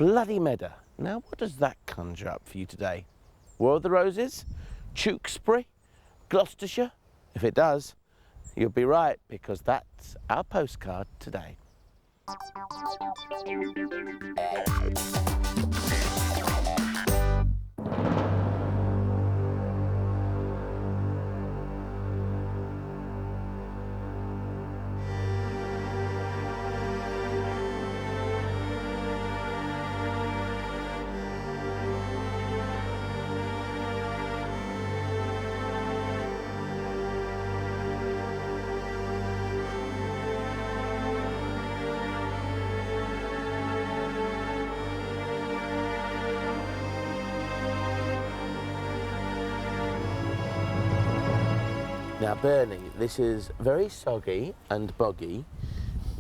Bloody Meadow. Now, what does that conjure up for you today? War of the Roses? Tewkesbury? Gloucestershire? If it does, you'll be right, because that's our postcard today. Now, Bernie, this is very soggy and boggy.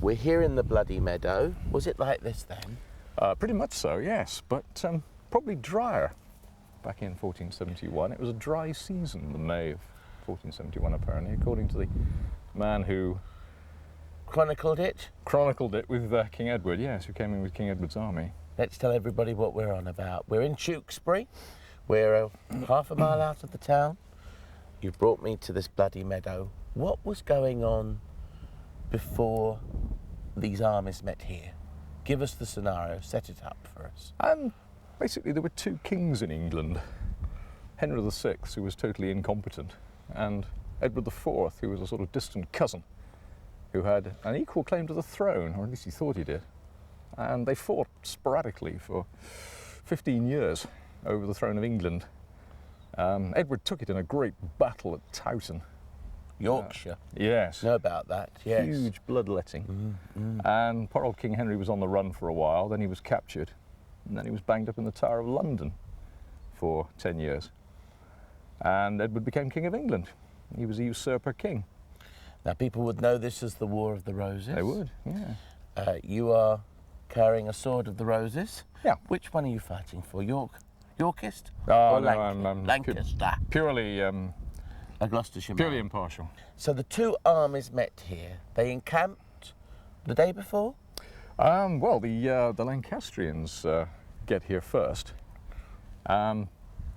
We're here in the Bloody Meadow. Was it like this then? Pretty much so, yes, but probably drier. Back in 1471, it was a dry season, the May of 1471, apparently, according to the man who Chronicled it? chronicled it with King Edward, yes, who came in with King Edward's army. Let's tell everybody what we're on about. We're in Tewkesbury. We're half a mile out of the town. You've brought me to this Bloody Meadow. What was going on before these armies met here? Give us the scenario, set it up for us. Basically, there were two kings in England. Henry VI, who was totally incompetent, and Edward IV, who was a sort of distant cousin, who had an equal claim to the throne, or at least he thought he did. And they fought sporadically for 15 years over the throne of England. Edward took it in a great battle at Towton. Yorkshire. Yes. Know about that, yes. Huge bloodletting. And poor old King Henry was on the run for a while, then he was captured, and then he was banged up in the Tower of London for 10 years. And Edward became King of England. He was a usurper king. Now, people would know this as the War of the Roses. They would, yeah. You are carrying a sword of the roses. Yeah. Which one are you fighting for? Yorkist? Oh, or no, I'm Lancaster? purely, A Gloucestershire purely man. impartial. So the two armies met here. They encamped the day before? Well, the Lancastrians get here first.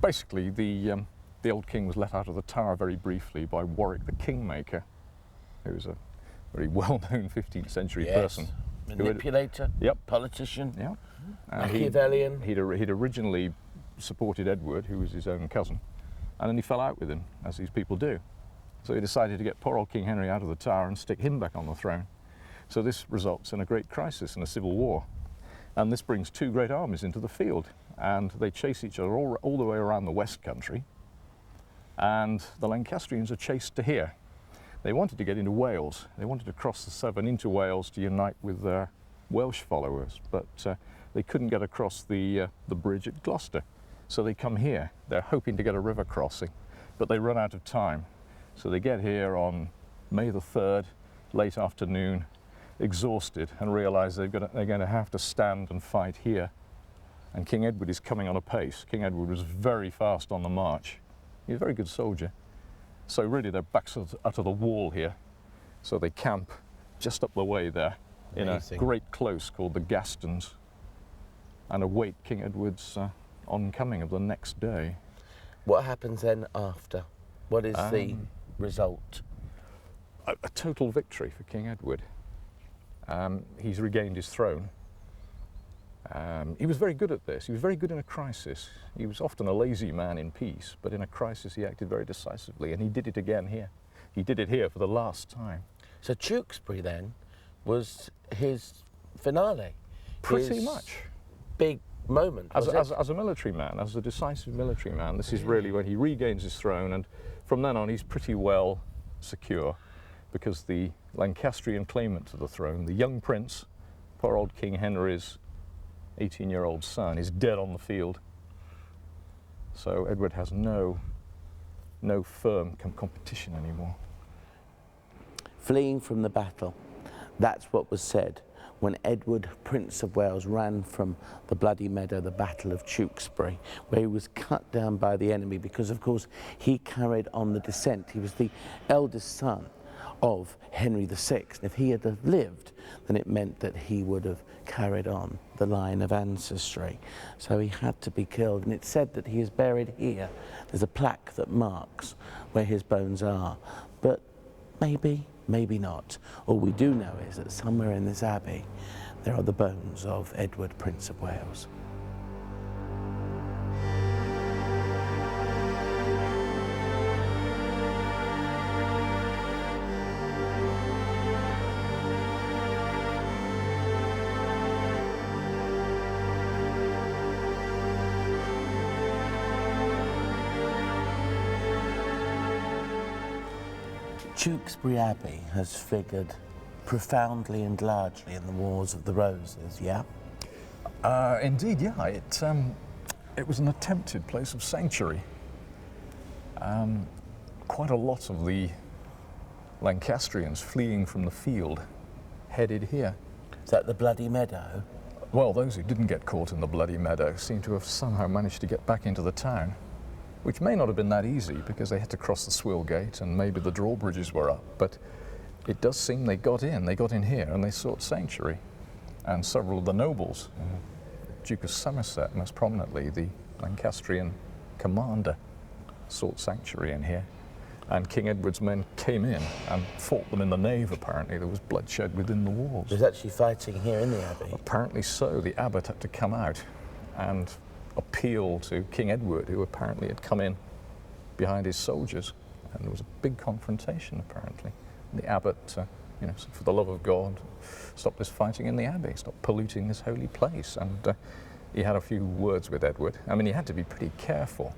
Basically, the old king was let out of the tower very briefly by Warwick the Kingmaker, who was a very well-known 15th century person. Manipulator, Yep. politician, Yeah. Machiavellian. He'd originally supported Edward, who was his own cousin, and then he fell out with him, as these people do. So he decided to get poor old King Henry out of the tower and stick him back on the throne. So this results in a great crisis and a civil war. And this brings two great armies into the field, and they chase each other all the way around the West Country. And the Lancastrians are chased to here. They wanted to get into Wales. They wanted to cross the Severn into Wales to unite with their Welsh followers, but they couldn't get across the bridge at Gloucester. So they come here. They're hoping to get a river crossing, but they run out of time. So they get here on May the 3rd, late afternoon, exhausted, and realise they're going to have to stand and fight here. And King Edward is coming on apace. King Edward was very fast on the march. He's a very good soldier. So really their backs are to the wall here. So they camp just up the way there in a great close called the Gastons, and await King Edward's oncoming of the next day. What happens then after? What is the result? A total victory for King Edward. He's regained his throne. He was very good at this. He was very good in a crisis. He was often a lazy man in peace, but in a crisis he acted very decisively, and he did it again here. He did it here for the last time. So Tewkesbury then was his finale? Pretty his much. Big moment, as a military man, as a decisive military man, this is really when he regains his throne, and from then on he's pretty well secure, because the Lancastrian claimant to the throne, the young prince, poor old King Henry's 18-year-old son, is dead on the field. So Edward has no firm competition anymore. Fleeing from the battle, that's what was said when Edward, Prince of Wales, ran from the Bloody Meadow, the Battle of Tewkesbury, where he was cut down by the enemy because, of course, he carried on the descent. He was the eldest son of Henry VI. And if he had lived, then it meant that he would have carried on the the line of ancestry. So he had to be killed, and it's said that he is buried here. There's a plaque that marks where his bones are, but maybe, maybe not. All we do know is that somewhere in this abbey there are the bones of Edward, Prince of Wales. Tewkesbury Abbey has figured profoundly and largely in the Wars of the Roses, yeah? Indeed, yeah. It was an attempted place of sanctuary. Quite a lot of the Lancastrians fleeing from the field headed here. Is that the Bloody Meadow? Well, those who didn't get caught in the Bloody Meadow seem to have somehow managed to get back into the town, which may not have been that easy because they had to cross the Swill Gate and maybe the drawbridges were up, but it does seem they got in here and they sought sanctuary. And several of the nobles, Duke of Somerset most prominently, the Lancastrian commander, sought sanctuary in here. And King Edward's men came in and fought them in the nave, apparently. There was bloodshed within the walls. There's actually fighting here in the abbey? Apparently so. The abbot had to come out and appeal to King Edward, who apparently had come in behind his soldiers, and there was a big confrontation apparently. The abbot, said, for the love of God, stop this fighting in the abbey, stop polluting this holy place. And he had a few words with Edward. I mean, he had to be pretty careful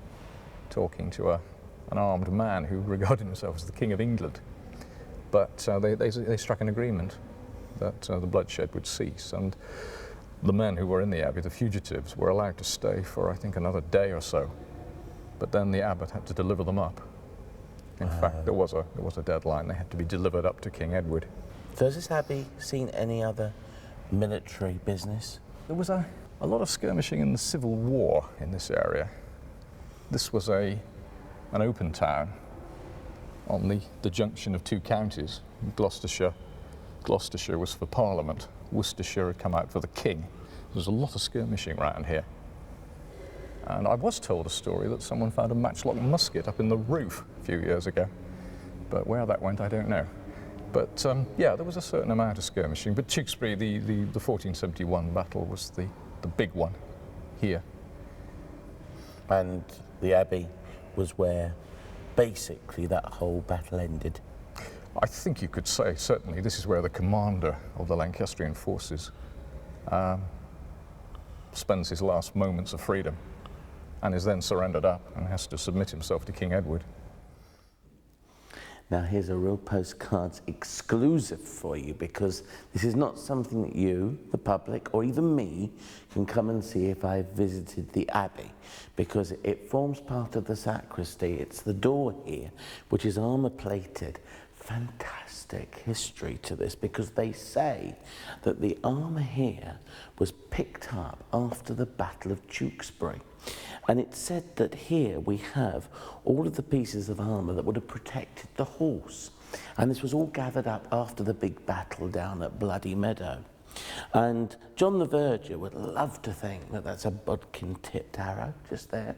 talking to an armed man who regarded himself as the King of England. But they struck an agreement that the bloodshed would cease, and the men who were in the abbey, the fugitives, were allowed to stay for, I think, another day or so. But then the abbot had to deliver them up. In fact, there was a deadline. They had to be delivered up to King Edward. So has this abbey seen any other military business? There was a lot of skirmishing in the Civil War in this area. This was an open town on the junction of two counties. Gloucestershire was for Parliament. Worcestershire had come out for the king. There was a lot of skirmishing around here. And I was told a story that someone found a matchlock musket up in the roof a few years ago. But where that went, I don't know. But yeah, there was a certain amount of skirmishing. But Tewkesbury, the 1471 battle was the big one here. And the abbey was where basically that whole battle ended? I think you could say, certainly, this is where the commander of the Lancastrian forces spends his last moments of freedom and is then surrendered up and has to submit himself to King Edward. Now here's a real Postcards exclusive for you, because this is not something that you, the public, or even me can come and see if I've visited the abbey, because it forms part of the sacristy. It's the door here, which is armour plated. Fantastic history to this, because they say that the armour here was picked up after the Battle of Tewkesbury. And it's said that here we have all of the pieces of armour that would have protected the horse. And this was all gathered up after the big battle down at Bloody Meadow. And John the Verger would love to think that that's a bodkin-tipped arrow just there.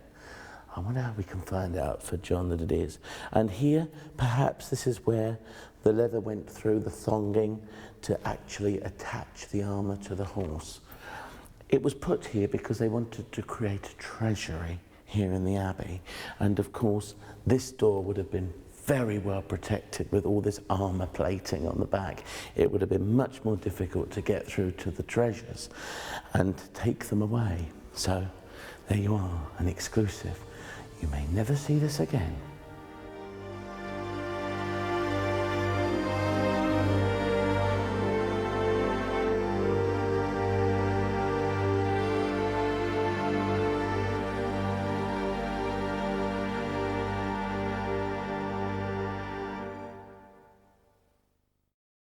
I wonder how we can find out for John that it is. And here, perhaps this is where the leather went through the thonging to actually attach the armour to the horse. It was put here because they wanted to create a treasury here in the abbey. And of course, this door would have been very well protected with all this armour plating on the back. It would have been much more difficult to get through to the treasures and take them away. So there you are, an exclusive. You may never see this again.